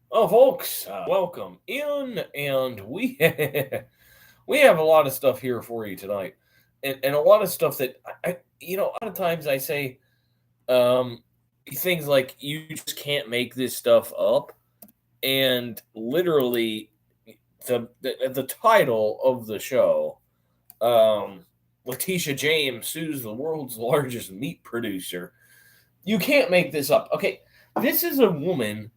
Oh, folks, welcome in, and we we have a lot of stuff here for you tonight, and a lot of stuff that a lot of times I say things like you just can't make this stuff up, and literally the title of the show, um, Letitia James Sues, the world's largest meat producer. You can't make this up. Okay, this is a woman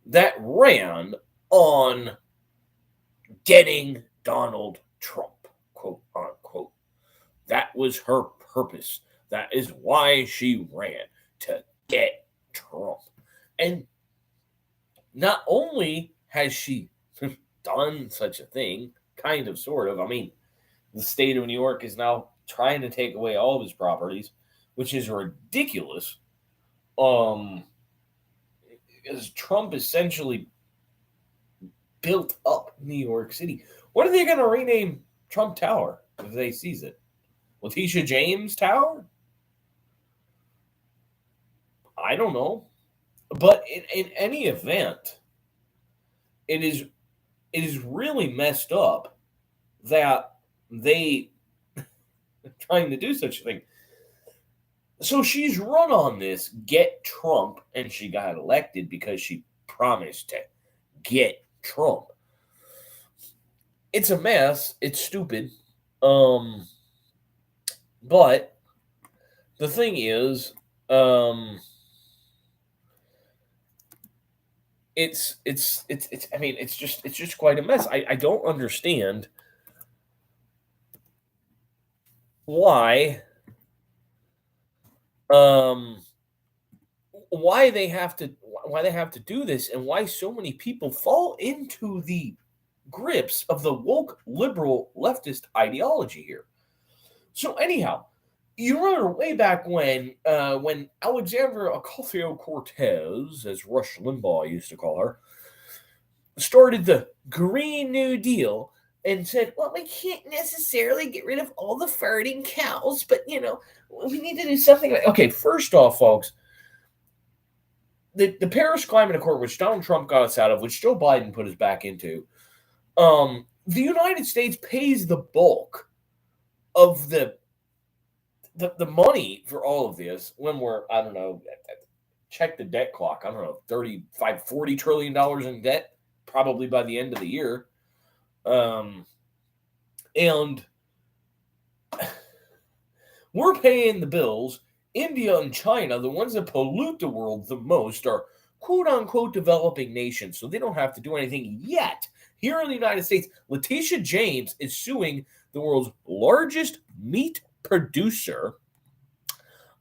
that ran on getting Donald Trump, quote unquote. That was her purpose. That is why she ran, to get Trump. And not only has she done such a thing, kind of, sort of, I mean, the state of New York is now trying to take away all of his properties, which is ridiculous. Um, because Trump essentially built up New York City. What are they going to rename Trump Tower if they seize it? Letitia James Tower? I don't know. But in any event, it is it is really messed up that they are trying to do such a thing. So she's run on this get Trump, and she got elected because she promised to get Trump. It's a mess. It's stupid. Um, but the thing is, it's. I mean, it's just quite a mess. I don't understand why um why they have to do this, and why so many people fall into the grips of the woke liberal leftist ideology here. So anyhow, you remember way back when Alexandria Ocasio Cortez, as Rush Limbaugh used to call her, started the Green New Deal and said, "Well, we can't necessarily get rid of all the farting cows, but we need to do something." Okay, first off, folks, the Paris Climate Accord, which Donald Trump got us out of, which Joe Biden put us back into, the United States pays the bulk of the money for all of this when we're, I don't know, check the debt clock, I don't know, 35, $40 trillion in debt, probably by the end of the year. And we're paying the bills. India and China, the ones that pollute the world the most, are quote unquote developing nations, so they don't have to do anything yet. Here in the United States, Letitia James is suing the world's largest meat producer,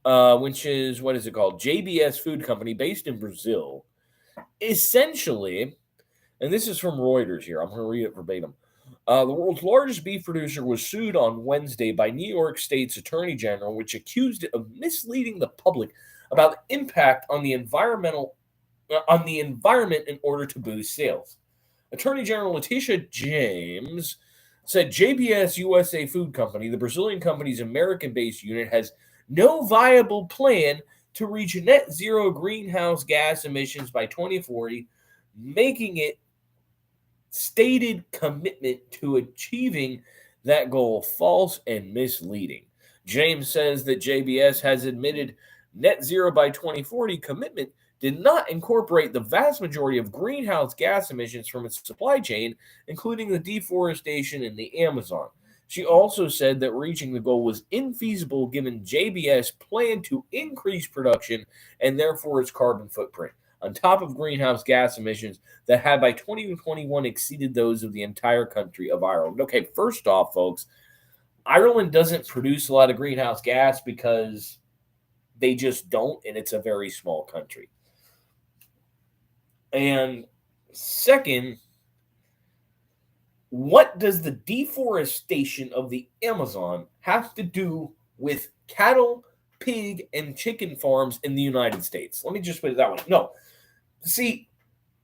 which is, what is it called? JBS Food Company, based in Brazil. Essentially, and this is from Reuters here, I'm going to read it verbatim. The world's largest beef producer was sued on Wednesday by New York State's Attorney General, which accused it of misleading the public about the impact on the environment in order to boost sales. Attorney General Letitia James said JBS USA Food Company, the Brazilian company's American-based unit, has no viable plan to reach net zero greenhouse gas emissions by 2040, making it stated commitment to achieving that goal false and misleading. James says that JBS has admitted net zero by 2040 commitment did not incorporate the vast majority of greenhouse gas emissions from its supply chain, including the deforestation in the Amazon. She also said that reaching the goal was infeasible given JBS planned to increase production and therefore its carbon footprint, on top of greenhouse gas emissions that had by 2021 exceeded those of the entire country of Ireland. Okay, first off, folks, Ireland doesn't produce a lot of greenhouse gas because they just don't, and it's a very small country. And second, what does the deforestation of the Amazon have to do with cattle, pig, and chicken farms in the United States? Let me just put it that way. No. See,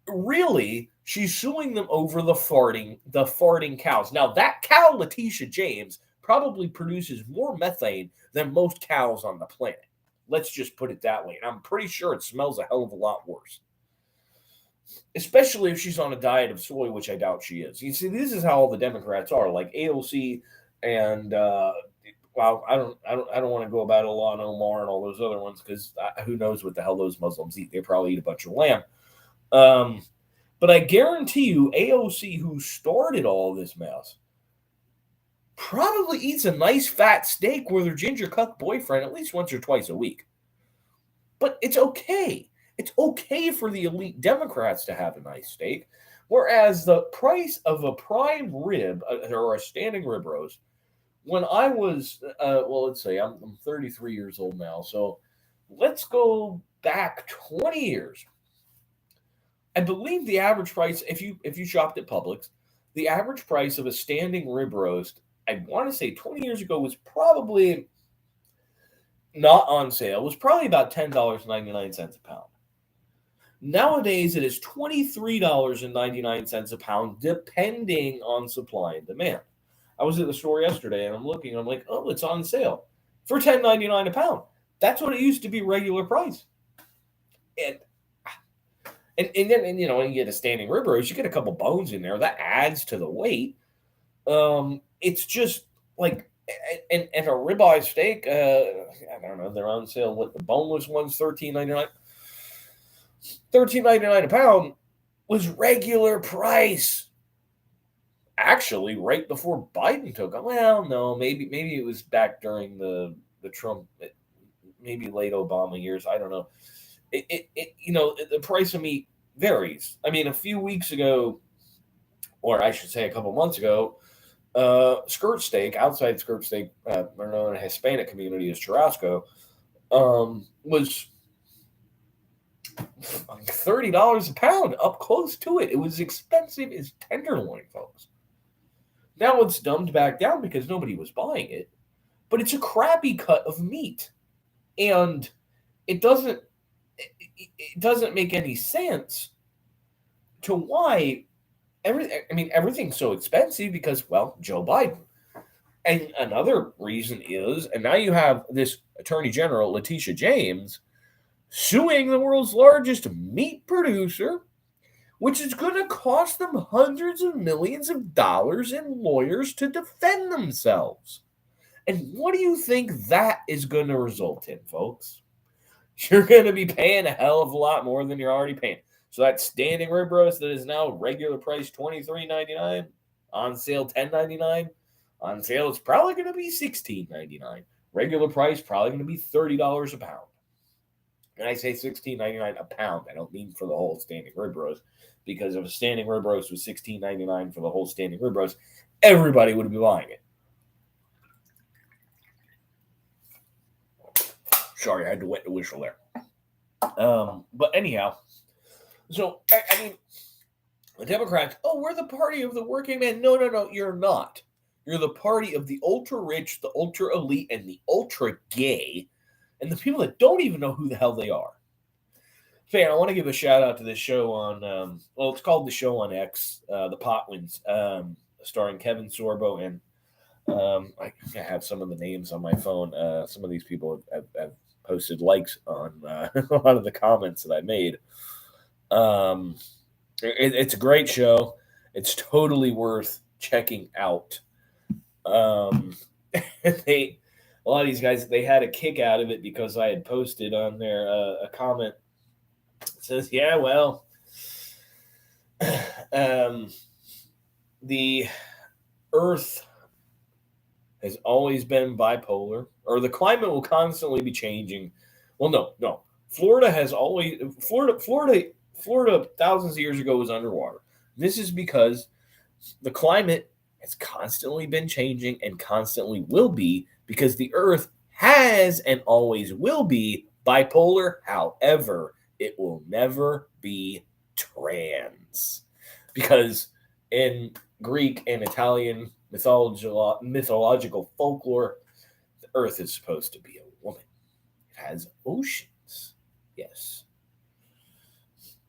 really, she's suing them over the farting cows. Now, that cow, Letitia James, probably produces more methane than most cows on the planet. Let's just put it that way. And I'm pretty sure it smells a hell of a lot worse. especially if she's on a diet of soy, which I doubt she is. You see, this is how all the Democrats are, like AOC and well, I don't want to go about Ilhan Omar and all those other ones because who knows what the hell those Muslims eat? They probably eat a bunch of lamb. But I guarantee you, AOC, who started all this mess, probably eats a nice fat steak with her ginger cuck boyfriend at least once or twice a week. But it's okay. It's okay for the elite Democrats to have a nice steak, whereas the price of a prime rib or a standing rib roast, when I was, well, let's say I'm 33 years old now, so let's go back 20 years. I believe the average price, if you shopped at Publix, the average price of a standing rib roast, I want to say 20 years ago, was probably not on sale. It was probably about $10.99 a pound. Nowadays, it is $23.99 a pound, depending on supply and demand. I was at the store yesterday, and I'm looking. I'm like, oh, it's on sale for $10.99 a pound. That's what it used to be regular price. And then you know, when you get a standing rib roast, you get a couple bones in there. That adds to the weight. It's just like, and a ribeye steak. I don't know. They're on sale. What, the boneless ones? $13.99. $13.99 a pound was regular price. Actually, right before Biden took. Well, no, maybe it was back during the Trump, maybe late Obama years. I don't know. You know, the price of meat varies. I mean, a few weeks ago, or I should say a couple months ago, skirt steak, outside skirt steak, or known in the Hispanic community as churrasco, was $30 a pound, up close to it. It was expensive as tenderloin, folks. Now it's dumbed back down because nobody was buying it, but it's a crappy cut of meat, and it doesn't make any sense to why everything's so expensive because, well, Joe Biden. And another reason is, and now you have this Attorney General, Letitia James, suing the world's largest meat producer, which is going to cost them hundreds of millions of dollars in lawyers to defend themselves. And what do you think that is going to result in, folks? You're going to be paying a hell of a lot more than you're already paying. So that standing rib roast that is now regular price $23.99, on sale $10.99, on sale it's probably going to be $16.99. Regular price probably going to be $30 a pound. And I say $16.99 a pound. I don't mean for the whole standing rib roast, because if a standing rib roast was $16.99 for the whole standing rib roast, everybody would be buying it. Sorry, I had to wet the whistle there. But anyhow, so I mean, the Democrats, oh, we're the party of the working man. No, you're not. You're the party of the ultra rich, the ultra elite, and the ultra gay, and the people that don't even know who the hell they are. Fan, I want to give a shout out to this show on, well, it's called The Show on X, The Potwins, starring Kevin Sorbo, and I have some of the names on my phone. Some of these people have posted likes on a lot of the comments that I made. It's a great show. It's totally worth checking out. A lot of these guys, they had a kick out of it because I had posted on there a comment that says, yeah, well, the Earth has always been bipolar, or the climate will constantly be changing. Well, no. Florida thousands of years ago was underwater. This is because the climate has constantly been changing and constantly will be, because the Earth has and always will be bipolar. However, it will never be trans, because in Greek and Italian mythological folklore, the Earth is supposed to be a woman. It has oceans. Yes.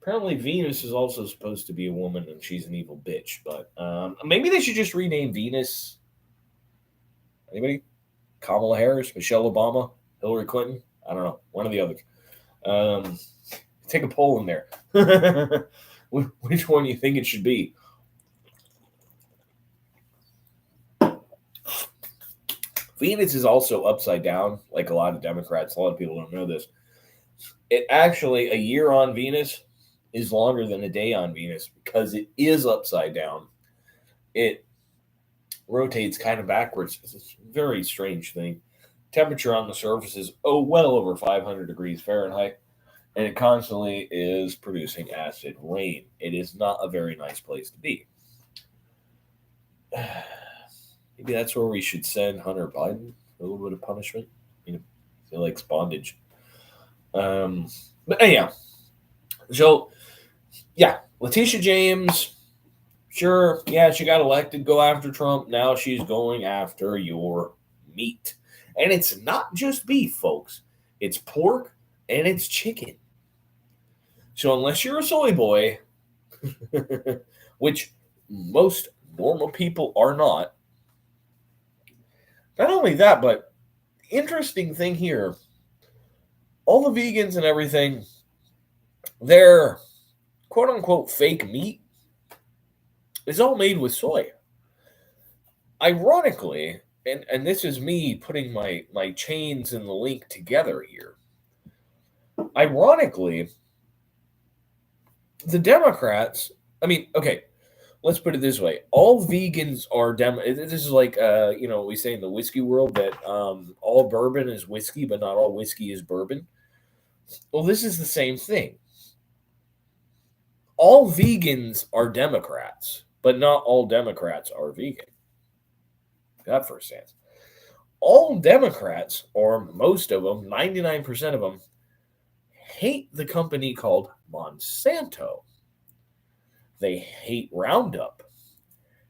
Apparently Venus is also supposed to be a woman, and she's an evil bitch. But maybe they should just rename Venus. Anybody? Kamala Harris, Michelle Obama, Hillary Clinton? I don't know. One of the others. Take a poll in there. Which one do you think it should be? Venus is also upside down, like a lot of Democrats. A lot of people don't know this. It actually, a year on Venus is longer than a day on Venus because it is upside down. It rotates kind of backwards. It's a very strange thing. Temperature on the surface is well over 500 degrees Fahrenheit, and it constantly is producing acid rain. It is not a very nice place to be. Maybe that's where we should send Hunter Biden for a little bit of punishment. He likes bondage. But anyhow, so yeah, Letitia James, sure, yeah, she got elected, go after Trump. Now she's going after your meat. And it's not just beef, folks. It's pork and it's chicken. So unless you're a soy boy, which most normal people are not only that, but interesting thing here, all the vegans and everything, their quote-unquote fake meat is all made with soy. Ironically, and this is me putting my chains and the link together here. Ironically, the Democrats, okay, let's put it this way. All vegans are This is like, we say in the whiskey world that all bourbon is whiskey, but not all whiskey is bourbon. Well, this is the same thing. All vegans are Democrats, but not all Democrats are vegan. That first sense. All Democrats, or most of them, 99% of them, hate the company called Monsanto. They hate Roundup.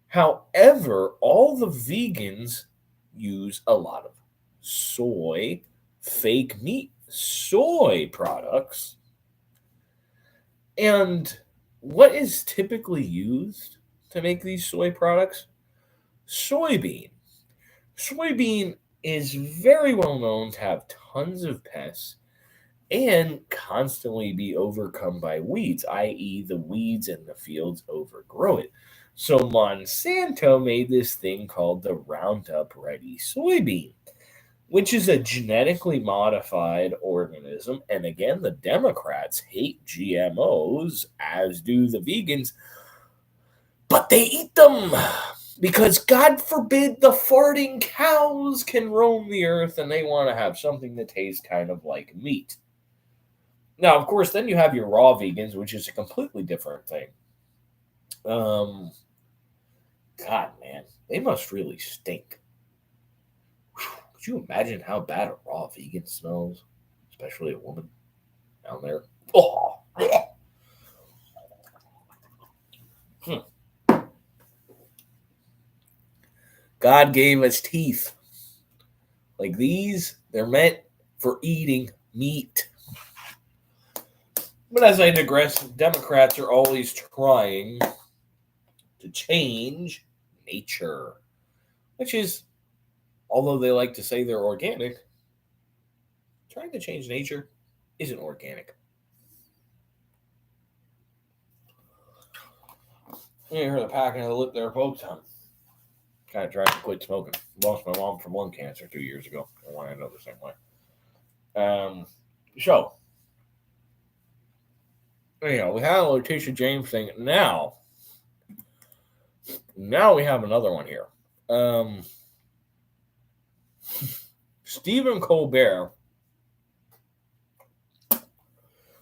However, all the vegans use a lot of soy, fake meat, soy products. And what is typically used to make these soy products? Soybean. Soybean is very well known to have tons of pests and constantly be overcome by weeds, i.e., the weeds in the fields overgrow it. So Monsanto made this thing called the Roundup Ready soybean, which is a genetically modified organism. And again, the Democrats hate GMOs, as do the vegans, but they eat them because, God forbid, the farting cows can roam the earth and they want to have something that tastes kind of like meat. Now, of course, then you have your raw vegans, which is a completely different thing. God, man, they must really stink. Could you imagine how bad a raw vegan smells? Especially a woman down there. Oh. God gave us teeth. Like these, they're meant for eating meat. But as I digress, Democrats are always trying to change nature, which is, although they like to say they're organic, trying to change nature isn't organic. You heard the packing of the lip there, folks. I'm kind of trying to quit smoking. Lost my mom from lung cancer 2 years ago. I want to know the same way. So, anyhow, we had a Letitia James thing. Now we have another one here. Stephen Colbert,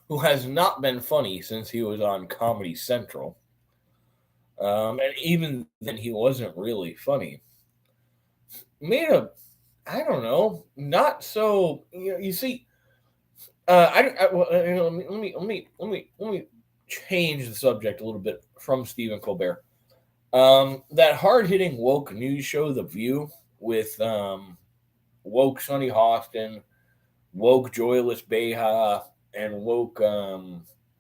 who has not been funny since he was on Comedy Central, and even then he wasn't really funny, made a, I don't know, not so, you see, let me change the subject a little bit from Stephen Colbert. That hard-hitting woke news show, The View, with woke Sonny Hostin, woke Joyless Beha, and woke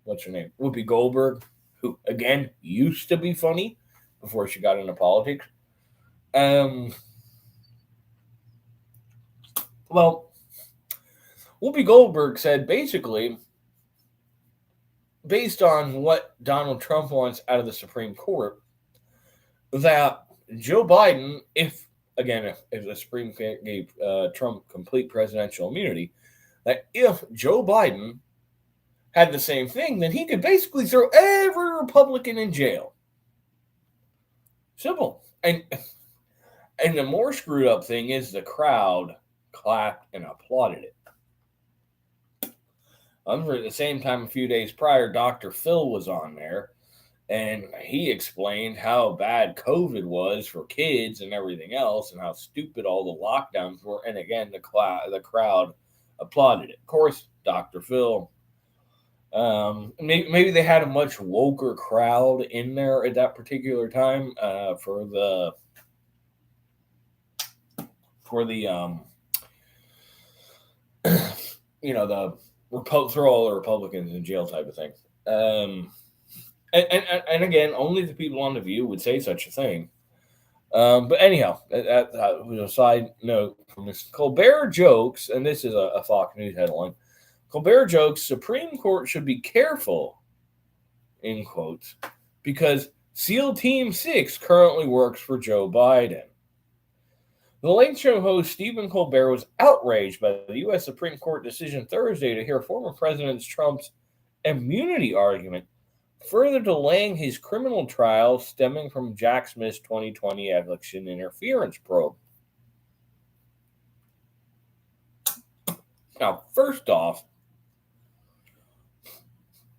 what's her name, Whoopi Goldberg, who again used to be funny before she got into politics. Well, Whoopi Goldberg said basically based on what Donald Trump wants out of the Supreme Court, that Joe Biden, if the Supreme Court gave Trump complete presidential immunity, that if Joe Biden had the same thing, then he could basically throw every Republican in jail. Simple. And the more screwed up thing is the crowd clapped and applauded it. At the same time, a few days prior, Dr. Phil was on there, and he explained how bad COVID was for kids and everything else, and how stupid all the lockdowns were. And again, the crowd applauded it. Of course, Dr. Phil. Maybe they had a much woker crowd in there at that particular time for the the throw all the Republicans in jail type of thing. And again, only the people on the View would say such a thing. But anyhow, that was a side note from this. Colbert jokes, and this is a Fox News headline. Colbert jokes, Supreme Court should be careful, in quotes, because SEAL Team 6 currently works for Joe Biden. The Late Show host Stephen Colbert was outraged by the U.S. Supreme Court decision Thursday to hear former President Trump's immunity argument, further delaying his criminal trial stemming from Jack Smith's 2020 election interference probe. Now, first off,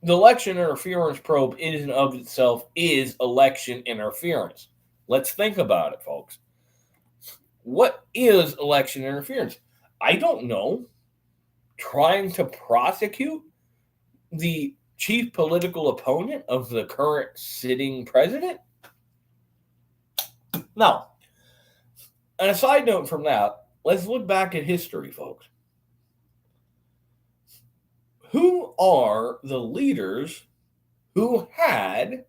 the election interference probe in and of itself is election interference. Let's think about it, folks. What is election interference? I don't know. Trying to prosecute the chief political opponent of the current sitting president? Now, on a side note from that, let's look back at history, folks. Who are the leaders who had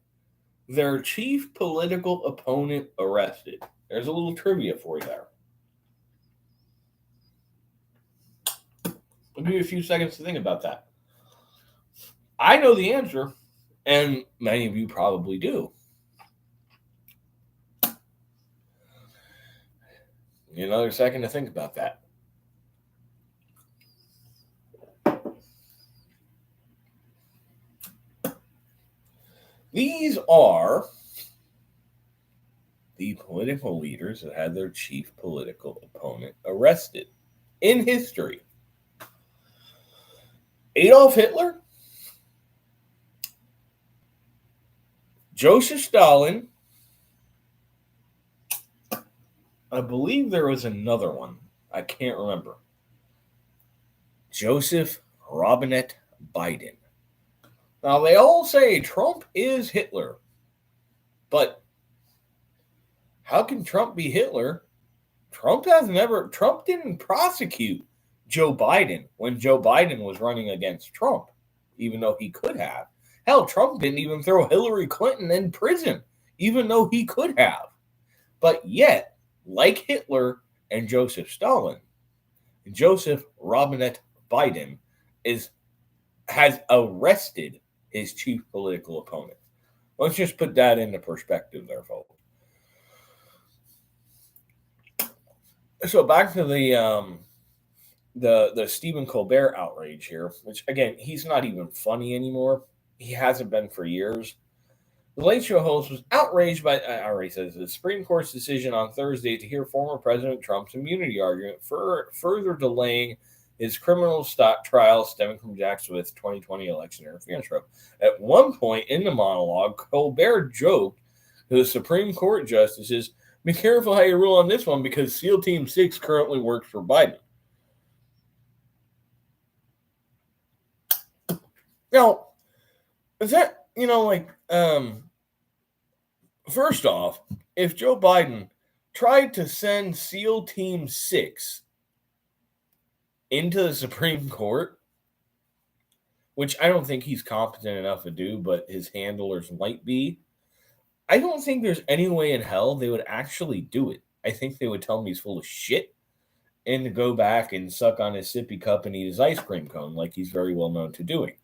their chief political opponent arrested? There's a little trivia for you there. I'll give you a few seconds to think about that. I know the answer, and many of you probably do. Another second to think about that. These are the political leaders that had their chief political opponent arrested in history. Adolf Hitler, Joseph Stalin, I believe there was another one. I can't remember. Joseph Robinette Biden. Now, they all say Trump is Hitler, but how can Trump be Hitler? Trump didn't prosecute Joe Biden when Joe Biden was running against Trump, even though he could have. Hell, Trump didn't even throw Hillary Clinton in prison, even though he could have. But yet, like Hitler and Joseph Stalin, Joseph Robinette Biden has arrested his chief political opponent. Let's just put that into perspective there, folks. So back to the Stephen Colbert outrage here, which again, he's not even funny anymore. He hasn't been for years. The Late Show host was outraged by, I already said, the Supreme Court's decision on Thursday to hear former President Trump's immunity argument, further delaying his criminal trial stemming from Jack Smith's 2020 election interference probe. At one point in the monologue, Colbert joked to the Supreme Court justices, "Be careful how you rule on this one because SEAL Team 6 currently works for Biden." Now, is that, first off, if Joe Biden tried to send SEAL Team 6 into the Supreme Court, which I don't think he's competent enough to do, but his handlers might be, I don't think there's any way in hell they would actually do it. I think they would tell him he's full of shit and to go back and suck on his sippy cup and eat his ice cream cone like he's very well known to doing.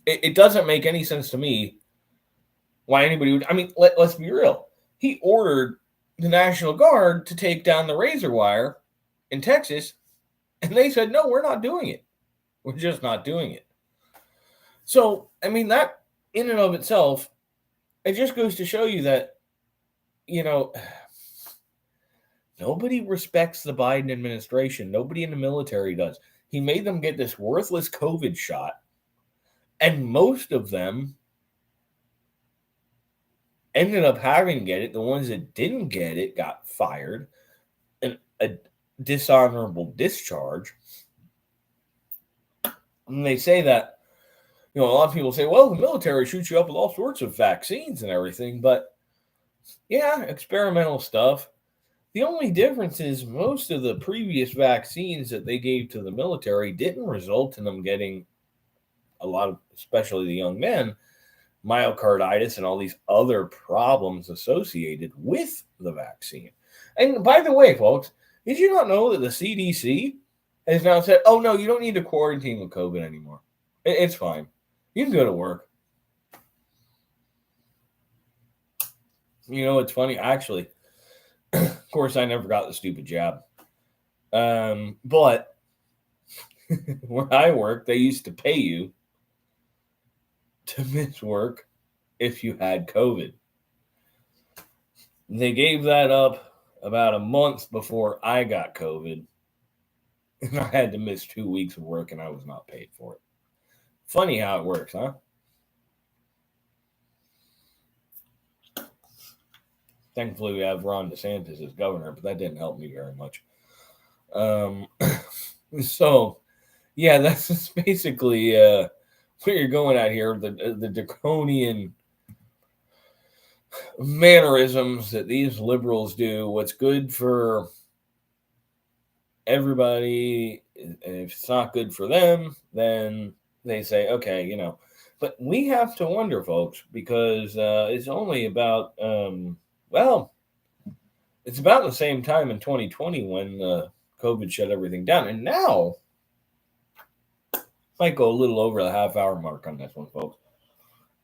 It doesn't make any sense to me why anybody would. I mean, let's be real. He ordered the National Guard to take down the razor wire in Texas, and they said, no, we're not doing it. We're just not doing it. So, I mean, that in and of itself, it just goes to show you that, you know, nobody respects the Biden administration. Nobody in the military does. He made them get this worthless COVID shot, and most of them ended up having to get it. The ones that didn't get it got fired, and a dishonorable discharge. And they say that, a lot of people say, well, the military shoots you up with all sorts of vaccines and everything, but yeah, experimental stuff. The only difference is most of the previous vaccines that they gave to the military didn't result in them getting a lot of, especially the young men, myocarditis and all these other problems associated with the vaccine. And by the way, folks, did you not know that the CDC has now said, oh, no, you don't need to quarantine with COVID anymore. It's fine. You can go to work. It's funny. Actually, of course, I never got the stupid jab. But where I work, they used to pay you to miss work if you had COVID. They gave that up about a month before I got COVID. And I had to miss 2 weeks of work and I was not paid for it. Funny how it works, huh? Thankfully, we have Ron DeSantis as governor, but that didn't help me very much. So, yeah, that's just basically where you're going at here. The draconian mannerisms that these liberals do. What's good for everybody, if it's not good for them, then they say, okay, But we have to wonder, folks, because it's only about, it's about the same time in 2020 when COVID shut everything down. And now, might go a little over the half-hour mark on this one, folks.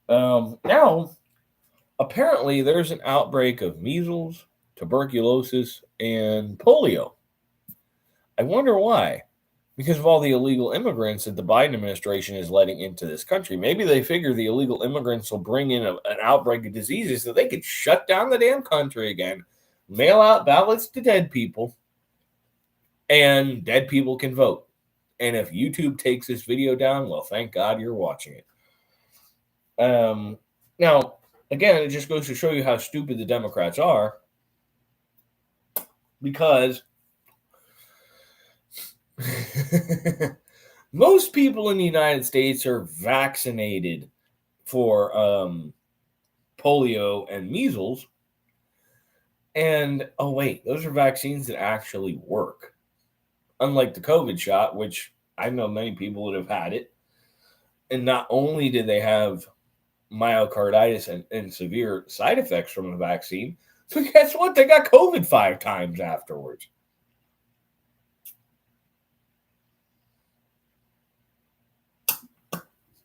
Now, apparently, there's an outbreak of measles, tuberculosis, and polio. I wonder why. Because of all the illegal immigrants that the Biden administration is letting into this country. Maybe they figure the illegal immigrants will bring in an outbreak of diseases so they could shut down the damn country again, mail out ballots to dead people, and dead people can vote. And if YouTube takes this video down, well, thank God you're watching it. Now, again, it just goes to show you how stupid the Democrats are, because most people in the United States are vaccinated for polio and measles. And, oh, wait, those are vaccines that actually work. Unlike the COVID shot, which I know many people would have had it. And not only did they have myocarditis and severe side effects from the vaccine, but guess what? They got COVID 5 times afterwards.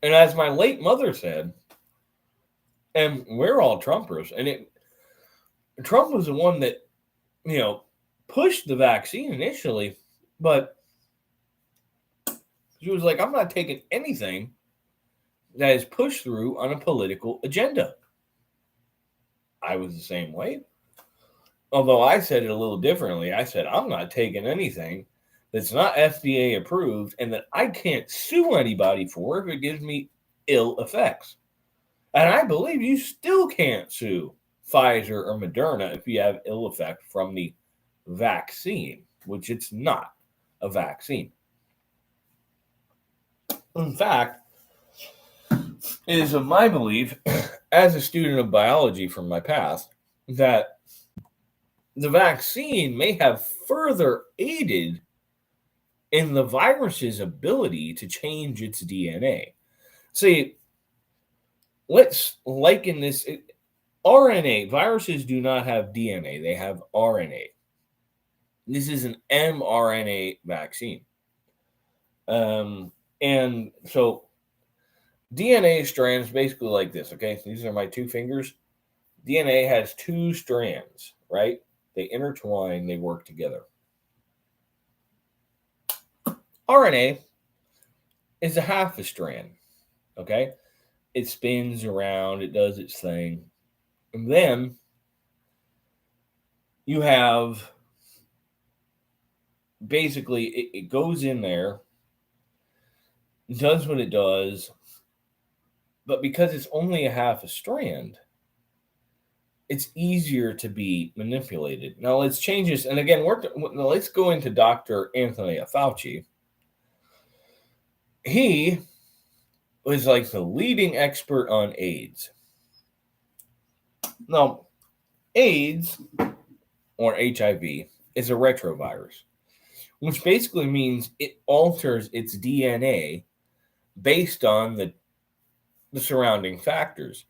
And as my late mother said, and we're all Trumpers, and Trump was the one that, pushed the vaccine initially, but she was like, I'm not taking anything that is pushed through on a political agenda. I was the same way. Although I said it a little differently. I said, I'm not taking anything that's not FDA approved and that I can't sue anybody for if it gives me ill effects. And I believe you still can't sue Pfizer or Moderna if you have ill effect from the vaccine, which it's not a vaccine. In fact, it is of my belief, as a student of biology from my past, that the vaccine may have further aided in the virus's ability to change its DNA. See, let's liken this. RNA, viruses do not have DNA, they have RNA. This is an mRNA vaccine. And so DNA strands basically like this, okay? So these are my two fingers. DNA has two strands, right? They intertwine, they work together. RNA is a half a strand, okay? It spins around, it does its thing. And then you have basically it goes in there, does what it does, but because it's only a half a strand, it's easier to be manipulated. Now let's change this, and again, let's go into Dr. Anthony Fauci. He was like the leading expert on AIDS. Now, AIDS or HIV is a retrovirus, which basically means it alters its DNA based on the surrounding factors.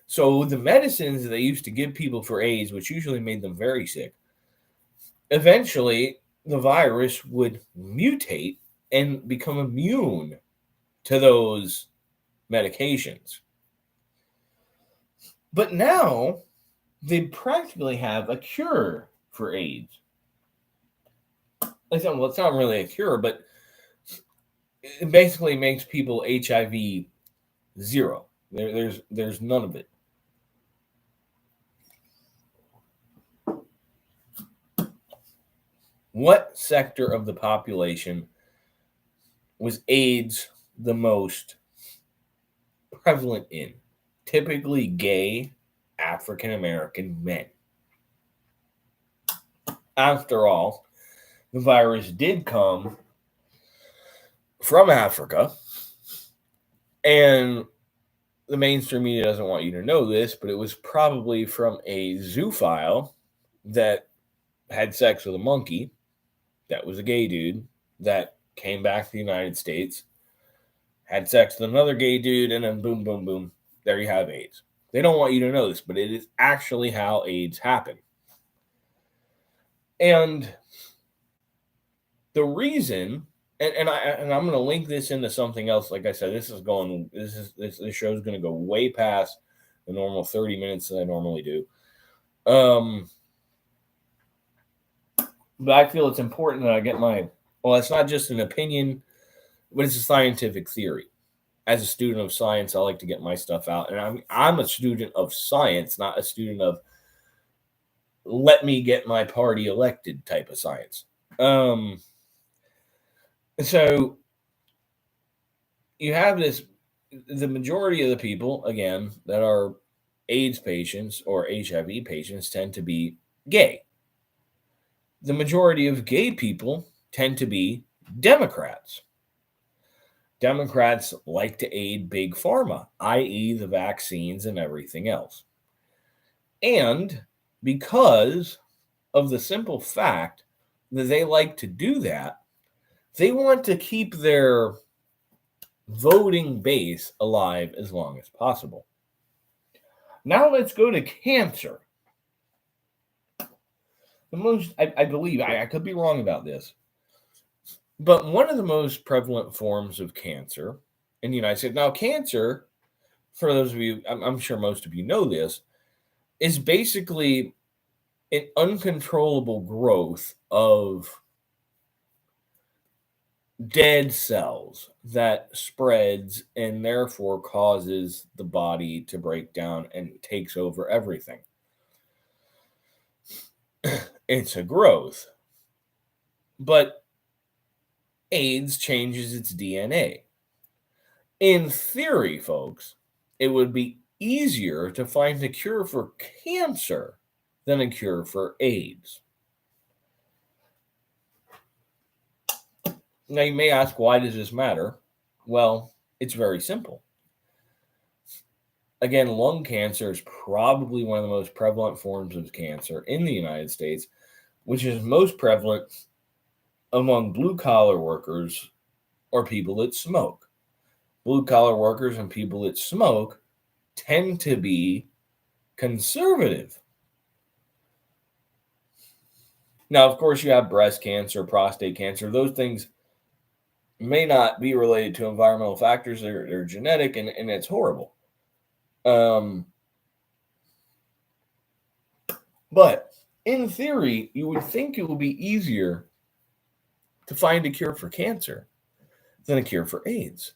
So the medicines that they used to give people for AIDS, which usually made them very sick, eventually the virus would mutate and become immune to those medications. But now they practically have a cure for AIDS. Well, it's not really a cure, but it basically makes people HIV zero. There's none of it. What sector of the population was AIDS the most prevalent in? Typically gay African American men. After all, the virus did come from Africa, and the mainstream media doesn't want you to know this, but it was probably from a zoophile that had sex with a monkey that was a gay dude that came back to the United States, had sex with another gay dude, and then boom, boom, boom, there you have AIDS. They don't want you to know this, but it is actually how AIDS happened. And the reason, and I'm going to link this into something else. Like I said, this show is going to go way past the normal 30 minutes that I normally do. But I feel it's important that I get it's not just an opinion, but it's a scientific theory. As a student of science, I like to get my stuff out. And I'm a student of science, not a student of let me get my party elected type of science. So you have the majority of the people, again, that are AIDS patients or HIV patients tend to be gay. The majority of gay people tend to be Democrats. Democrats like to aid big pharma, i.e., the vaccines and everything else. And because of the simple fact that they like to do that, they want to keep their voting base alive as long as possible. Now let's go to cancer. The most, I believe, I could be wrong about this, but one of the most prevalent forms of cancer in the United States. Now, cancer, for those of you, I'm sure most of you know this, is basically an uncontrollable growth of dead cells that spreads and therefore causes the body to break down and takes over everything. It's a growth. But AIDS changes its DNA. In theory, folks, it would be easier to find a cure for cancer than a cure for AIDS. Now, you may ask, why does this matter? Well, it's very simple. Again, lung cancer is probably one of the most prevalent forms of cancer in the United States, which is most prevalent among blue-collar workers or people that smoke. Blue-collar workers and people that smoke tend to be conservative. Now, of course, you have breast cancer, prostate cancer. Those things may not be related to environmental factors. They're genetic, and it's horrible. But in theory, you would think it would be easier to find a cure for cancer than a cure for AIDS.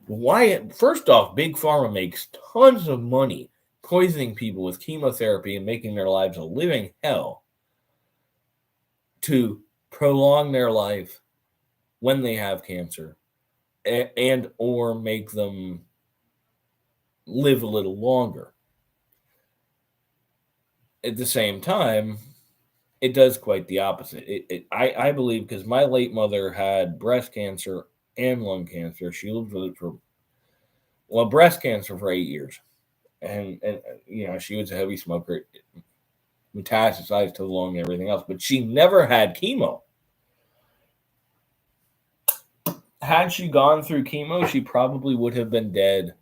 Why? First off, Big Pharma makes tons of money poisoning people with chemotherapy and making their lives a living hell to prolong their life when they have cancer and or make them live a little longer. At the same time, it does quite the opposite. I believe, because my late mother had breast cancer and lung cancer. She lived with it for, well, breast cancer for 8 years. And she was a heavy smoker. It metastasized to the lung and everything else, but she never had chemo. Had she gone through chemo, she probably would have been dead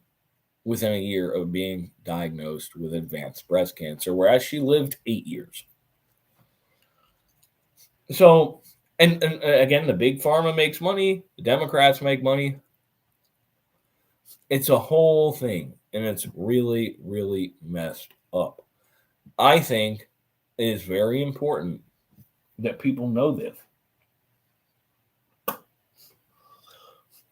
within a year of being diagnosed with advanced breast cancer, whereas she lived 8 years. So, and again, the Big Pharma makes money, the Democrats make money. It's a whole thing, and it's really, really messed up. I think it is very important that people know this.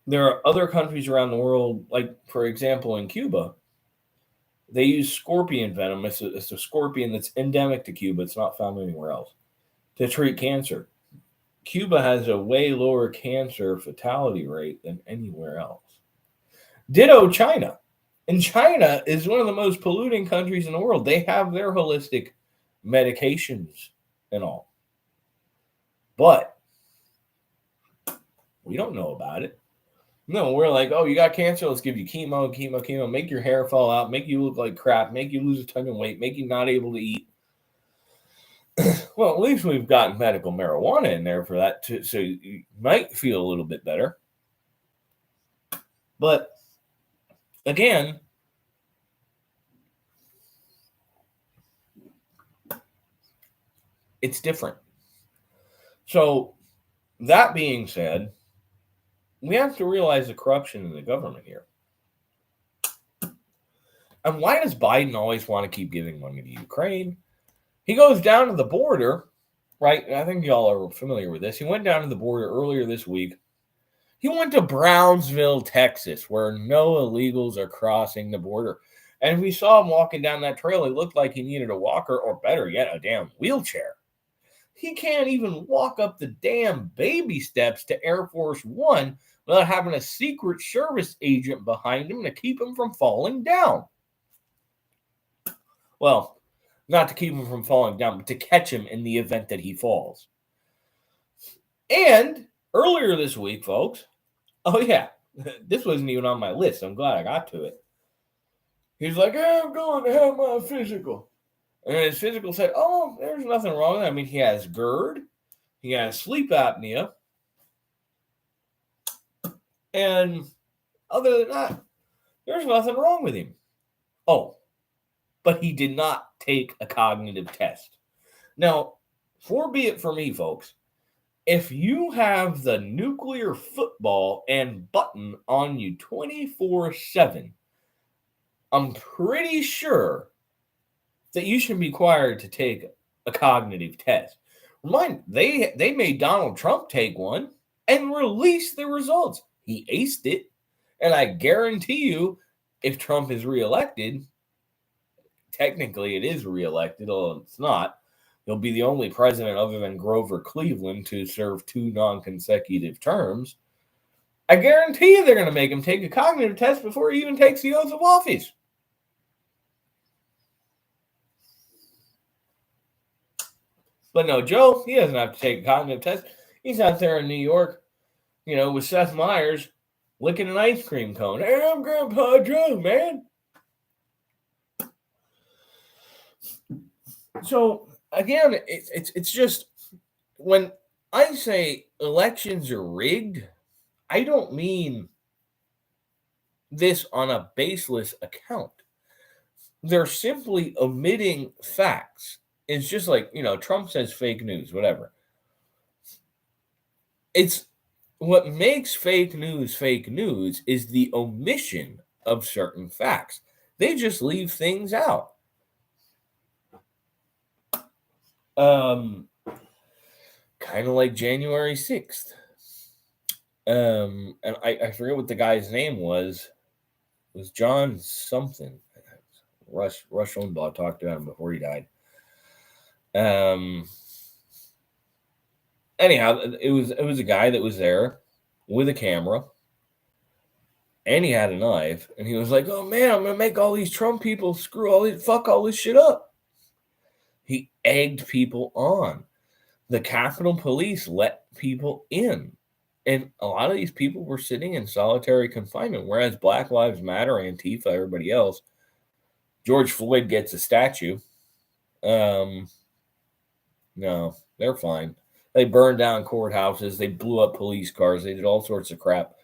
There are other countries around the world, like, for example, in Cuba, they use scorpion venom. It's a scorpion that's endemic to Cuba. It's not found anywhere else, to treat cancer. Cuba has a way lower cancer fatality rate than anywhere else. Ditto China. And China is one of the most polluting countries in the world. They have their holistic medications and all. But we don't know about it. No, we're like, oh, you got cancer, let's give you chemo, make your hair fall out, make you look like crap, make you lose a ton of weight, make you not able to eat. Well, at least we've got medical marijuana in there for that, too, so you might feel a little bit better. But again, it's different. So, that being said, we have to realize the corruption in the government here. And why does Biden always want to keep giving money to Ukraine? He goes down to the border, right? I think y'all are familiar with this. He went down to the border earlier this week. He went to Brownsville, Texas, where no illegals are crossing the border. And we saw him walking down that trail. It looked like he needed a walker, or better yet, a damn wheelchair. He can't even walk up the damn baby steps to Air Force One without having a Secret Service agent behind him to keep him from falling down. Well, not to keep him from falling down, but to catch him in the event that he falls. And earlier this week, folks, oh yeah, this wasn't even on my list. I'm glad I got to it. He's like, hey, I'm going to have my physical. And his physical said, oh, there's nothing wrong with that. I mean, he has GERD, he has sleep apnea, and other than that, there's nothing wrong with him. Oh, but he did not take a cognitive test. Now, far be it for me, folks, if you have the nuclear football and button on you 24/7, I'm pretty sure that you should be required to take a cognitive test. Remind, they made Donald Trump take one and release the results. He aced it, and I guarantee you, if Trump is reelected, technically it is reelected, although it's not, he'll be the only president other than Grover Cleveland to serve 2 non-consecutive terms. I guarantee you they're going to make him take a cognitive test before he even takes the oath of office. But no, Joe, he doesn't have to take a cognitive test. He's out there in New York, with Seth Meyers licking an ice cream cone. Hey, I'm Grandpa Joe, man. So, again, it's just, when I say elections are rigged, I don't mean this on a baseless account. They're simply omitting facts. It's just like, Trump says fake news, whatever. It's what makes fake news is the omission of certain facts. They just leave things out. Kind of like January 6th. And I forget what the guy's name was. It was John something. Rush Limbaugh talked about him before he died. Anyhow, it was a guy that was there with a camera, and he had a knife, and he was like, "Oh man, I'm gonna make all these Trump people fuck all this shit up." He egged people on. The Capitol Police let people in, and a lot of these people were sitting in solitary confinement. Whereas Black Lives Matter, Antifa, everybody else, George Floyd gets a statue. No, they're fine. They burned down courthouses. They blew up police cars. They did all sorts of crap.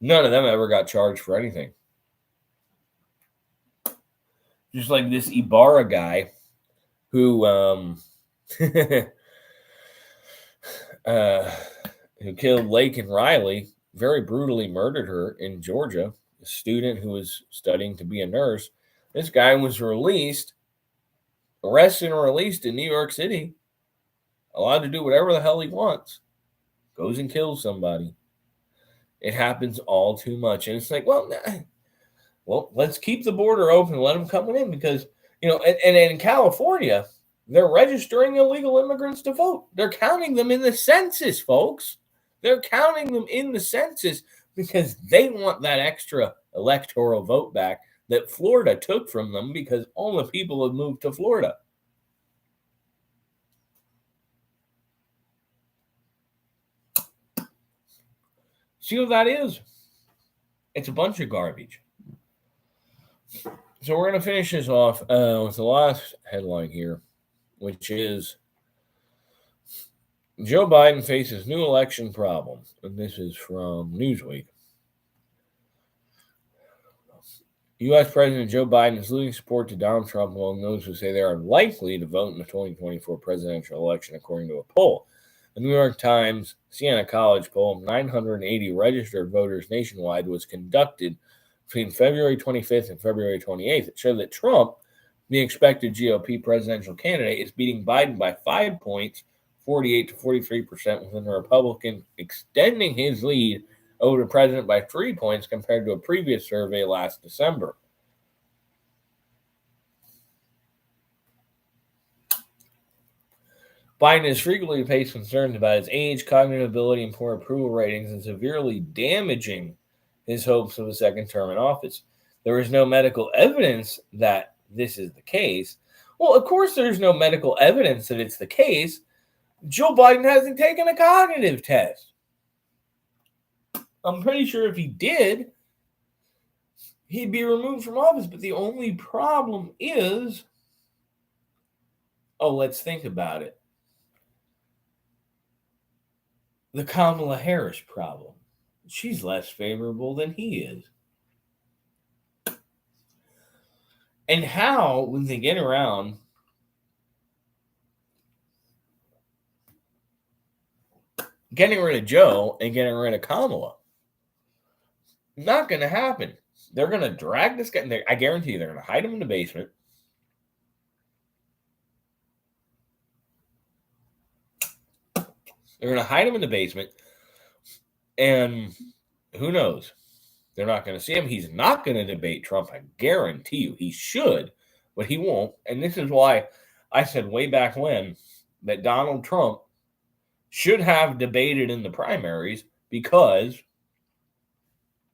None of them ever got charged for anything. Just like this Ibarra guy who who killed Lake and Riley, very brutally murdered her in Georgia, a student who was studying to be a nurse. This guy was arrested and released in New York City, allowed to do whatever the hell he wants, goes and kills somebody. It happens all too much. And it's like, well, let's keep the border open and let them come in because, and in California, they're registering illegal immigrants to vote. They're counting them in the census, folks. They're counting them in the census because they want that extra electoral vote back that Florida took from them because all the people have moved to Florida. See what that is? It's a bunch of garbage. So we're going to finish this off with the last headline here, which is Joe Biden faces new election problem. And this is from Newsweek. U.S. President Joe Biden is losing support to Donald Trump among those who say they are unlikely to vote in the 2024 presidential election, according to a poll. The New York Times Siena College poll of 980 registered voters nationwide was conducted between February 25th and February 28th. It showed that Trump, the expected GOP presidential candidate, is beating Biden by 5 points, 48 to 43%, within the Republican, extending his lead over the president by 3 points compared to a previous survey last December. Biden has frequently faced concerns about his age, cognitive ability, and poor approval ratings, and severely damaging his hopes of a second term in office. There is no medical evidence that this is the case. Well, of course, there's no medical evidence that it's the case. Joe Biden hasn't taken a cognitive test. I'm pretty sure if he did, he'd be removed from office. But the only problem is, let's think about it. The Kamala Harris problem. She's less favorable than he is. And how, when they get around getting rid of Joe and getting rid of Kamala, not going to happen. They're going to drag this guy. I guarantee you they're going to hide him in the basement. They're going to hide him in the basement. And who knows? They're not going to see him. He's not going to debate Trump. I guarantee you he should, but he won't. And this is why I said way back when that Donald Trump should have debated in the primaries, because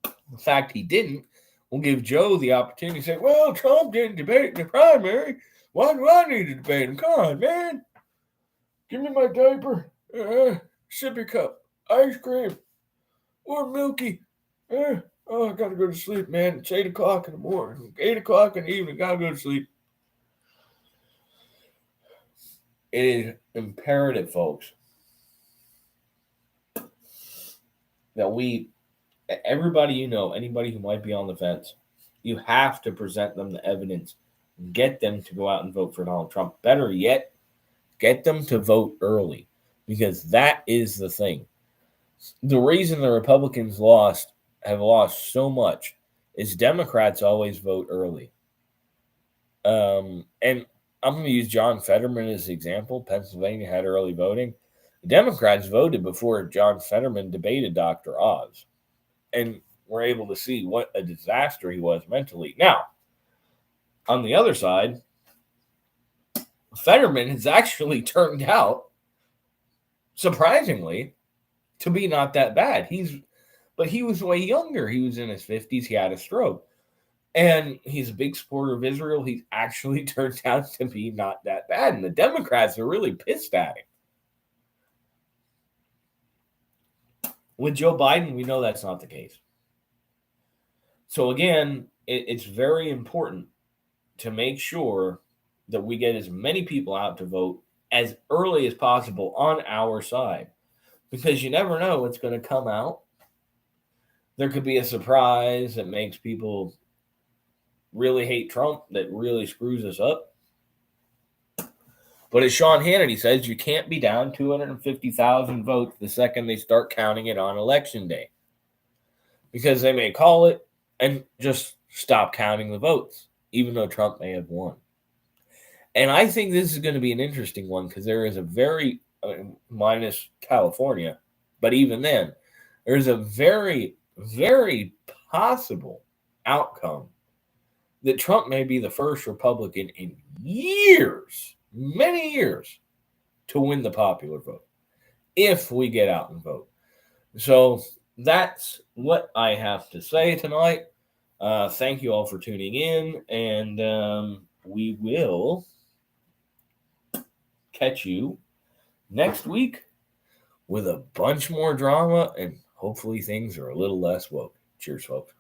the fact he didn't will give Joe the opportunity to say, well, Trump didn't debate in the primary. Why do I need to debate him? Come on, man. Give me my diaper, sippy cup, ice cream, or Milky. I got to go to sleep, man. It's 8 o'clock in the morning. 8 o'clock in the evening, got to go to sleep. It is imperative, folks, that everybody anybody who might be on the fence, you have to present them the evidence. Get them to go out and vote for Donald Trump. Better yet, get them to vote early, because that is the thing. The reason the Republicans have lost so much is Democrats always vote early. And I'm going to use John Fetterman as an example. Pennsylvania had early voting. The Democrats voted before John Fetterman debated Dr. Oz. And we're able to see what a disaster he was mentally. Now, on the other side, Fetterman has actually turned out, surprisingly, to be not that bad. But he was way younger. He was in his 50s. He had a stroke. And he's a big supporter of Israel. He's actually turned out to be not that bad. And the Democrats are really pissed at him. With Joe Biden, we know that's not the case. So again, it's very important to make sure that we get as many people out to vote as early as possible on our side. Because you never know what's going to come out. There could be a surprise that makes people really hate Trump, that really screws us up. But as Sean Hannity says, you can't be down 250,000 votes the second they start counting it on election day. Because they may call it and just stop counting the votes, even though Trump may have won. And I think this is going to be an interesting one because there is a very, minus California, but even then, there's a very, very possible outcome that Trump may be the first Republican in years, many years, to win the popular vote if we get out and vote. So that's what I have to say tonight. Thank you all for tuning in, and we will catch you next week with a bunch more drama, and hopefully things are a little less woke. Cheers, folks.